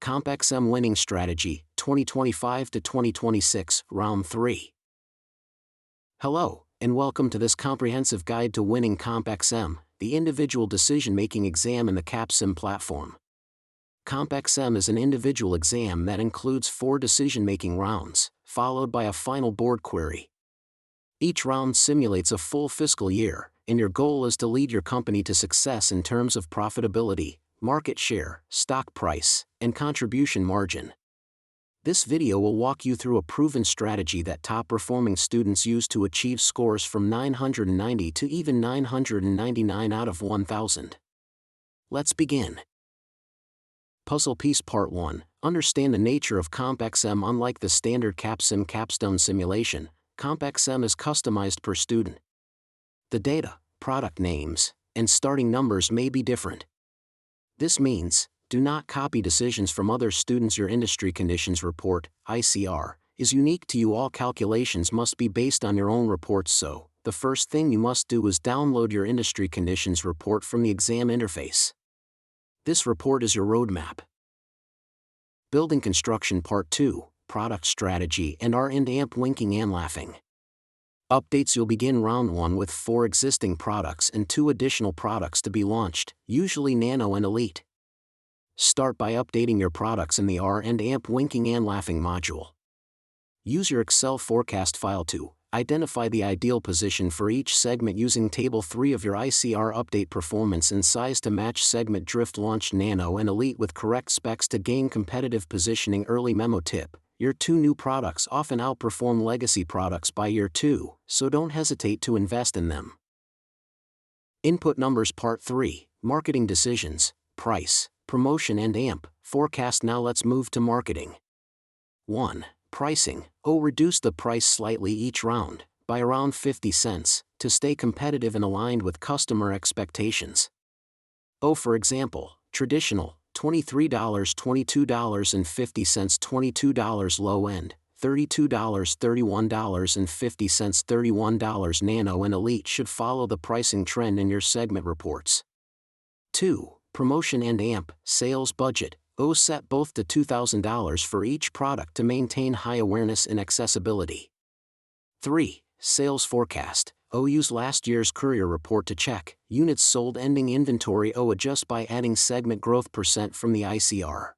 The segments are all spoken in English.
CompXM Winning Strategy, 2025 to 2026, Round 3. Hello, and welcome to this comprehensive guide to winning CompXM, the individual decision-making exam in the CompXM platform. CompXM is an individual exam that includes 4 decision-making rounds, followed by a final board query. Each round simulates a full fiscal year, and your goal is to lead your company to success in terms of profitability, market share, stock price, and contribution margin. This video will walk you through a proven strategy that top-performing students use to achieve scores from 990 to even 999 out of 1,000. Let's begin. Puzzle Piece Part 1. Understand the nature of CompXM. Unlike the standard CompXM capstone simulation, CompXM is customized per student. The data, product names, and starting numbers may be different. This means, do not copy decisions from other students. Your Industry Conditions Report, ICR, is unique to you. All calculations must be based on your own reports, so the first thing you must do is download your Industry Conditions Report from the exam interface. This report is your roadmap. Building Construction Part 2, Product Strategy and R&AMP Winking and Laughing. Updates. You'll begin Round 1 with 4 existing products and 2 additional products to be launched, usually Nano and Elite. Start by updating your products in the R&AMP Winking and Laughing module. Use your Excel forecast file to identify the ideal position for each segment using Table 3 of your ICR. Update performance and size to match segment drift. Launch Nano and Elite with correct specs to gain competitive positioning. Early memo tip. Your 2 new products often outperform legacy products by year 2, so don't hesitate to invest in them. Input Numbers Part 3, Marketing Decisions, Price, Promotion and AMP, Forecast. Now let's move to marketing. 1. Pricing. Reduce the price slightly each round, by around 50 cents, to stay competitive and aligned with customer expectations. For example, traditional, $23, $22.50, $22 low end, $32, $31.50, $31. Nano and Elite should follow the pricing trend in your segment reports. 2. Promotion and AMP, Sales Budget. Set both to $2,000 for each product to maintain high awareness and accessibility. 3. Sales Forecast. Use last year's courier report to check units sold. Ending inventory. Adjust by adding segment growth % from the ICR.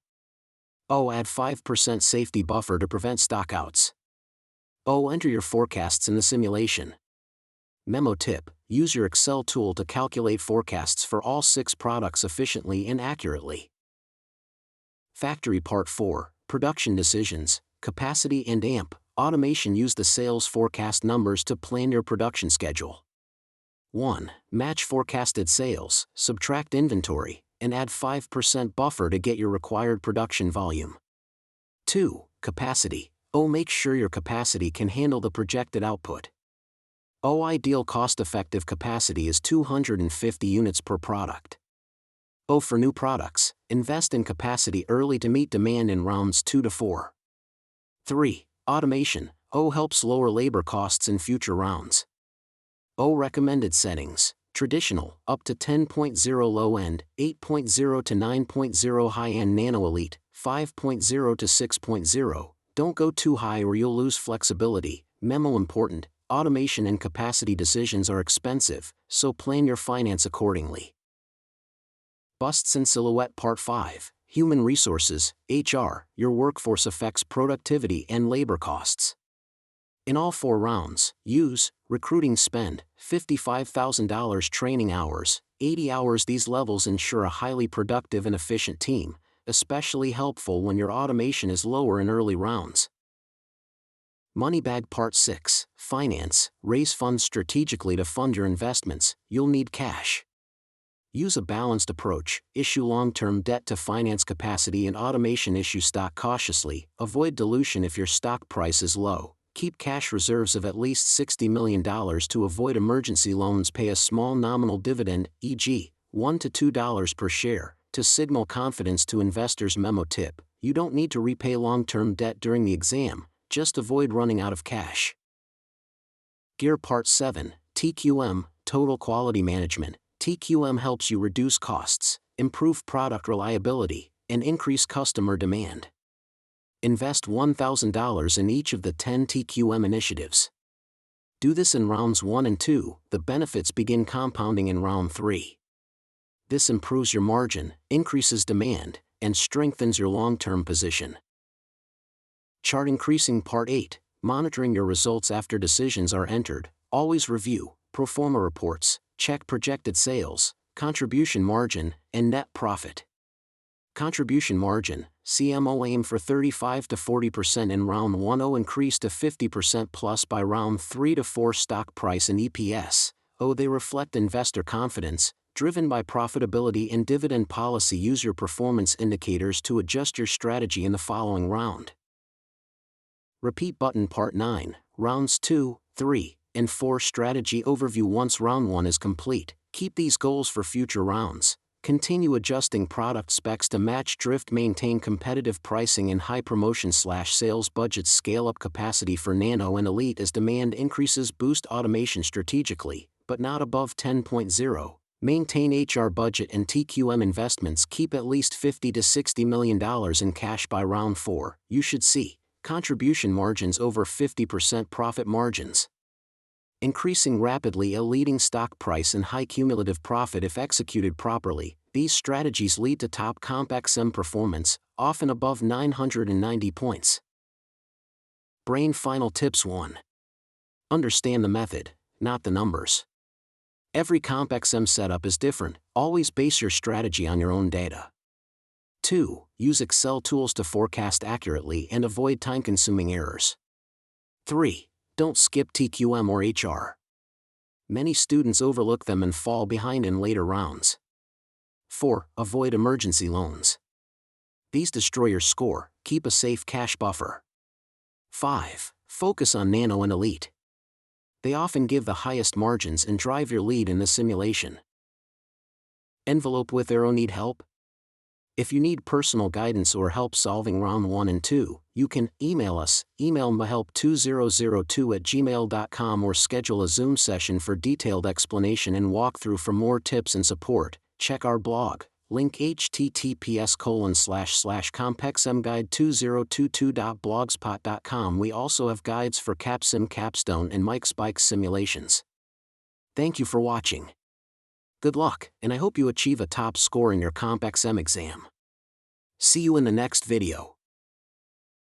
Add 5% safety buffer to prevent stockouts. Enter your forecasts in the simulation. Memo tip. Use your Excel tool to calculate forecasts for all 6 products efficiently and accurately. Factory Part 4, Production Decisions, Capacity and AMP, Automation. Use the sales forecast numbers to plan your production schedule. 1. Match forecasted sales, subtract inventory, and add 5% buffer to get your required production volume. 2. Capacity. Make sure your capacity can handle the projected output. Ideal cost-effective capacity is 250 units per product. For new products, invest in capacity early to meet demand in rounds 2 to 4. 3. Automation. Helps lower labor costs in future rounds. Recommended settings. Traditional, up to 10.0 low end, 8.0 to 9.0 high end. Nano Elite, 5.0 to 6.0. Don't go too high or you'll lose flexibility. Memo important. Automation and capacity decisions are expensive, so plan your finance accordingly. Busts and Silhouette Part 5, Human Resources, HR. Your workforce affects productivity and labor costs. In all 4 rounds, use recruiting. Spend $55,000 training hours, 80 hours. These levels ensure a highly productive and efficient team, especially helpful when your automation is lower in early rounds. Money Bag Part 6, Finance. Raise funds strategically to fund your investments. You'll need cash. Use a balanced approach. Issue long-term debt to finance capacity and automation. Issue stock cautiously. Avoid dilution if your stock price is low. Keep cash reserves of at least $60 million to avoid emergency loans. Pay a small nominal dividend, e.g., $1 to $2 per share, to signal confidence to investors. Memo tip. You don't need to repay long-term debt during the exam, just avoid running out of cash. Gear Part 7, TQM, Total Quality Management. TQM helps you reduce costs, improve product reliability, and increase customer demand. Invest $1,000 in each of the 10 TQM initiatives. Do this in rounds 1 and 2, the benefits begin compounding in round 3. This improves your margin, increases demand, and strengthens your long-term position. Chart increasing Part 8, monitoring your results after decisions are entered. Always review pro forma reports, check projected sales, contribution margin, and net profit. Contribution margin, CMO aim for 35 to 40% in round 1, increase to 50% plus by round 3 to 4. Stock price and EPS, they reflect investor confidence, driven by profitability and dividend policy. Use your performance indicators to adjust your strategy in the following round. Repeat button Part 9, rounds 2, 3, and 4 strategy overview. Once round 1 is complete, keep these goals for future rounds. Continue adjusting product specs to match drift. Maintain competitive pricing and high promotion/sales budgets. Scale up capacity for Nano and Elite as demand increases. Boost automation strategically, but not above 10.0. Maintain HR budget and TQM investments. Keep at least $50 to $60 million in cash by round 4. You should see contribution margins over 50%. Profit margins increasing rapidly. A leading stock price and high cumulative profit if executed properly. These strategies lead to top CompXM performance, often above 990 points. Brain Final Tips 1. Understand the method, not the numbers. Every CompXM setup is different. Always base your strategy on your own data. 2. Use Excel tools to forecast accurately and avoid time-consuming errors. 3. Don't skip TQM or HR. Many students overlook them and fall behind in later rounds. 4. Avoid emergency loans. These destroy your score. Keep a safe cash buffer. 5. Focus on Nano and Elite. They often give the highest margins and drive your lead in the simulation. Envelope with Arrow. Need help? If you need personal guidance or help solving round 1 and 2, you can email us, email mahelp2002@gmail.com, or schedule a Zoom session for detailed explanation and walkthrough. For more tips and support, check our blog, link https://compxmguide2022.blogspot.com. We also have guides for CapSim Capstone and Mike's Bike simulations. Thank you for watching. Good luck, and I hope you achieve a top score in your CompXM exam. See you in the next video.